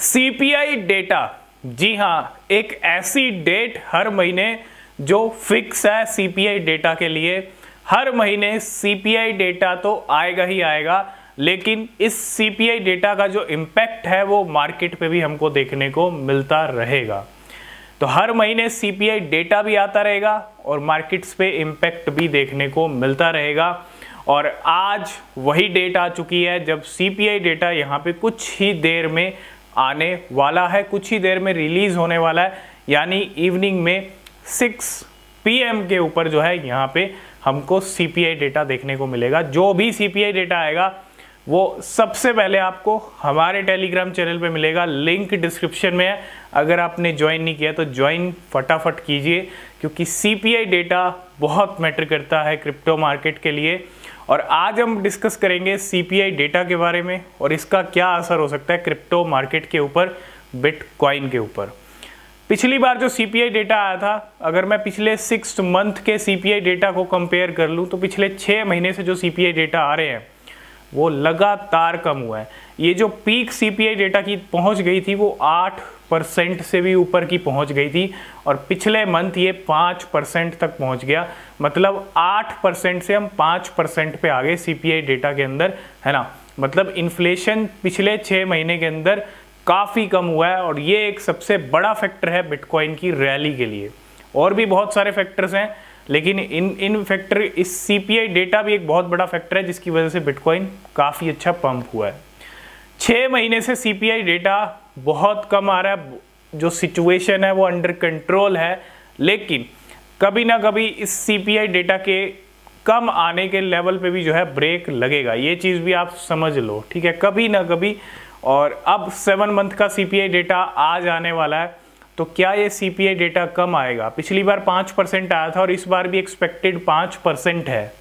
CPI data, जी हाँ, एक ऐसी डेट हर महीने जो फिक्स है सीपीआई डेटा के लिए। हर महीने सीपीआई डेटा तो आएगा ही आएगा, लेकिन इस सीपीआई डेटा का जो इम्पैक्ट है वो मार्केट पे भी हमको देखने को मिलता रहेगा। तो हर महीने सीपीआई डेटा भी आता रहेगा और मार्केट्स पे इम्पैक्ट भी देखने को मिलता रहेगा। और आज वही डेट आ चुकी है जब सीपीआई डेटा यहाँ पे कुछ ही देर में आने वाला है, कुछ ही देर में रिलीज होने वाला है, यानी इवनिंग में 6 PM के ऊपर जो है यहाँ पे हमको सीपीआई डेटा देखने को मिलेगा। जो भी सीपीआई डेटा आएगा वो सबसे पहले आपको हमारे टेलीग्राम चैनल पे मिलेगा, लिंक डिस्क्रिप्शन में है। अगर आपने ज्वाइन नहीं किया तो ज्वाइन फटाफट कीजिए, क्योंकि सीपीआई डेटा बहुत मैटर करता है क्रिप्टो मार्केट के लिए। और आज हम डिस्कस करेंगे सीपीआई डेटा के बारे में और इसका क्या असर हो सकता है क्रिप्टो मार्केट के ऊपर, बिटकॉइन के ऊपर। पिछली बार जो सीपीआई डेटा आया था, अगर मैं पिछले 6 मंथ के सीपीआई डेटा को कंपेयर कर लूँ तो पिछले 6 महीने से जो सीपीआई डेटा आ रहे हैं वो लगातार कम हुआ है। ये जो पीक सीपीआई डेटा की पहुंच गई थी वो 8% से भी ऊपर की पहुंच गई थी, और पिछले मंथ ये 5% तक पहुंच गया। मतलब 8% से हम 5% पे आ गए सीपीआई डेटा के अंदर, है ना। मतलब इन्फ्लेशन पिछले 6 महीने के अंदर काफ़ी कम हुआ है, और ये एक सबसे बड़ा फैक्टर है बिटकॉइन की रैली के लिए। और भी बहुत सारे फैक्टर्स हैं, लेकिन इन फैक्टर, इस सीपीआई डेटा भी एक बहुत बड़ा फैक्टर है जिसकी वजह से बिटकॉइन काफ़ी अच्छा पंप हुआ है। 6 महीने से सीपीआई डेटा बहुत कम आ रहा है, जो सिचुएशन है वो अंडर कंट्रोल है, लेकिन कभी ना कभी इस सीपीआई डेटा के कम आने के लेवल पे भी जो है ब्रेक लगेगा। ये चीज़ भी आप समझ लो, ठीक है, कभी ना कभी। और अब 7 मंथ का सीपीआई डेटा आज आने वाला है, तो क्या ये सीपीआई डेटा कम आएगा? पिछली बार 5% आया था और इस बार भी एक्सपेक्टेड 5% है।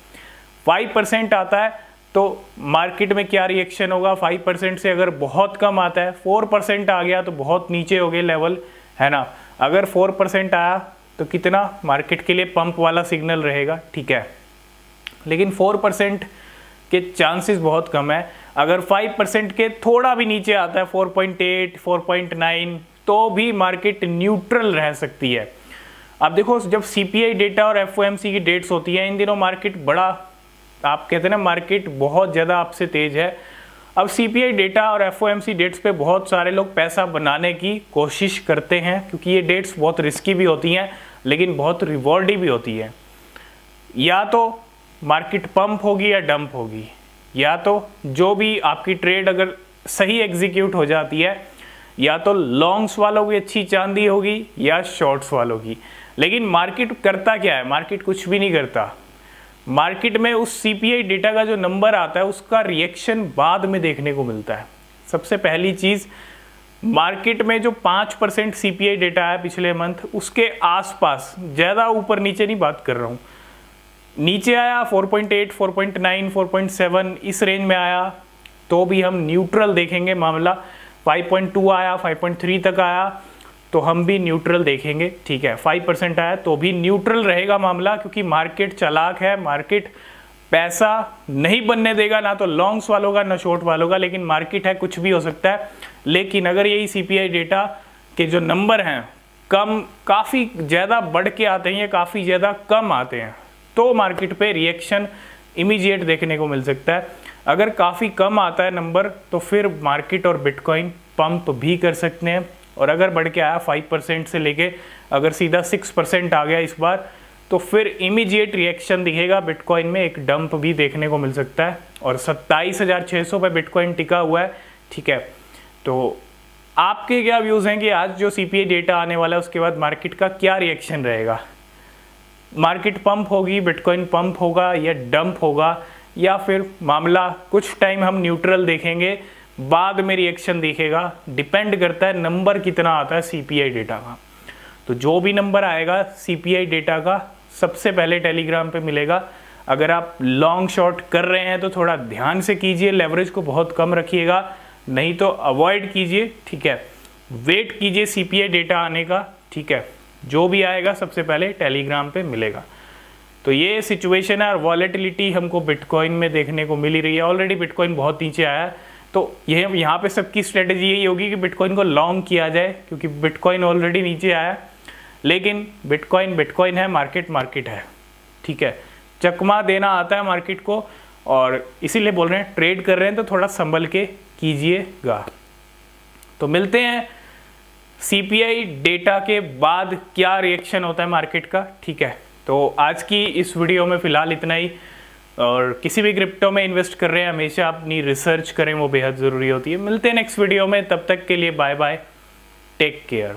5% आता है तो मार्केट में क्या रिएक्शन होगा? 5% से अगर बहुत कम आता है, 4% आ गया तो बहुत नीचे हो गए लेवल, है ना। अगर 4% आया तो कितना मार्केट के लिए पंप वाला सिग्नल रहेगा, ठीक है। लेकिन 4% के चांसेस बहुत कम है। अगर 5% के थोड़ा भी नीचे आता है, 4.8, 4.9, तो भी मार्केट न्यूट्रल रह सकती है। अब देखो, जब सीपीआई डेटा और एफओएमसी की डेट्स होती है, इन दिनों मार्केट बड़ा, आप कहते हैं ना, मार्केट बहुत ज़्यादा आपसे तेज है। अब सीपीआई डेटा और एफओएमसी डेट्स पे बहुत सारे लोग पैसा बनाने की कोशिश करते हैं, क्योंकि ये डेट्स बहुत रिस्की भी होती हैं लेकिन बहुत रिवॉर्डी भी होती है। या तो मार्केट पंप होगी या डंप होगी, या तो जो भी आपकी ट्रेड अगर सही एग्जीक्यूट हो जाती है, या तो लॉन्ग्स वालों की अच्छी चांदी होगी या शॉर्ट्स वालों की। लेकिन मार्केट करता क्या है? मार्केट कुछ भी नहीं करता। मार्केट में उस सीपीआई डेटा का जो नंबर आता है उसका रिएक्शन बाद में देखने को मिलता है। सबसे पहली चीज़, मार्केट में जो 5% सीपीआई डेटा है पिछले मंथ, उसके आसपास, ज़्यादा ऊपर नीचे नहीं बात कर रहा हूँ, नीचे आया 4.8, 4.9, 4.7 इस रेंज में आया तो भी हम न्यूट्रल देखेंगे मामला। 5.2 आया, 5.3 तक आया तो हम भी न्यूट्रल देखेंगे, ठीक है। 5% आया तो भी न्यूट्रल रहेगा मामला, क्योंकि मार्केट चालाक है। मार्केट पैसा नहीं बनने देगा, ना तो लॉन्ग्स वालों का ना शॉर्ट वालों का, लेकिन मार्केट है, कुछ भी हो सकता है। लेकिन अगर यही सीपीआई डेटा के जो नंबर हैं कम, काफ़ी ज़्यादा बढ़ के आते हैं या काफ़ी ज़्यादा कम आते हैं, तो मार्केट पे रिएक्शन इमीडिएट देखने को मिल सकता है। अगर काफ़ी कम आता है नंबर तो फिर मार्केट और बिटकॉइन पंप भी कर सकते हैं। और अगर बढ़ के आया 5% से लेके अगर सीधा 6% आ गया इस बार, तो फिर इमीडिएट रिएक्शन दिखेगा, बिटकॉइन में एक डंप भी देखने को मिल सकता है। और 27,600 पे बिटकॉइन टिका हुआ है, ठीक है। तो आपके क्या व्यूज़ हैं कि आज जो सीपीआई डेटा आने वाला है उसके बाद मार्केट का क्या रिएक्शन रहेगा? मार्केट पंप होगी, बिटकॉइन पंप होगा या डंप होगा, या फिर मामला कुछ टाइम हम न्यूट्रल देखेंगे, बाद में रिएक्शन दिखेगा? डिपेंड करता है नंबर कितना आता है सीपीआई डेटा का। तो जो भी नंबर आएगा सीपीआई डेटा का सबसे पहले टेलीग्राम पे मिलेगा। अगर आप लॉन्ग शॉर्ट कर रहे हैं तो थोड़ा ध्यान से कीजिए, लेवरेज को बहुत कम रखिएगा, नहीं तो अवॉइड कीजिए, ठीक है। वेट कीजिए सीपीआई डेटा आने का, ठीक है। जो भी आएगा सबसे पहले टेलीग्राम पे मिलेगा। तो ये सिचुएशन है, और वॉलेटिलिटी हमको बिटकॉइन में देखने को मिल ही रही है। ऑलरेडी बिटकॉइन बहुत नीचे आया है, तो यह यहाँ पे सबकी स्ट्रेटेजी यही होगी कि बिटकॉइन को लॉन्ग किया जाए, क्योंकि बिटकॉइन ऑलरेडी नीचे आया, लेकिन बिटकॉइन है, मार्केट है, ठीक है, चकमा देना आता है मार्केट को, और इसीलिए बोल रहे हैं ट्रेड कर रहे हैं तो थोड़ा संभल के कीजिएगा। तो मिलते हैं सीपीआई डेटा के बाद क्या रिएक्शन होता है मार्केट का, ठीक है। तो आज की इस वीडियो में फ़िलहाल इतना ही, और किसी भी क्रिप्टो में इन्वेस्ट कर रहे हैं हमेशा अपनी रिसर्च करें, वो बेहद ज़रूरी होती है। मिलते हैं नेक्स्ट वीडियो में, तब तक के लिए बाय बाय, टेक केयर।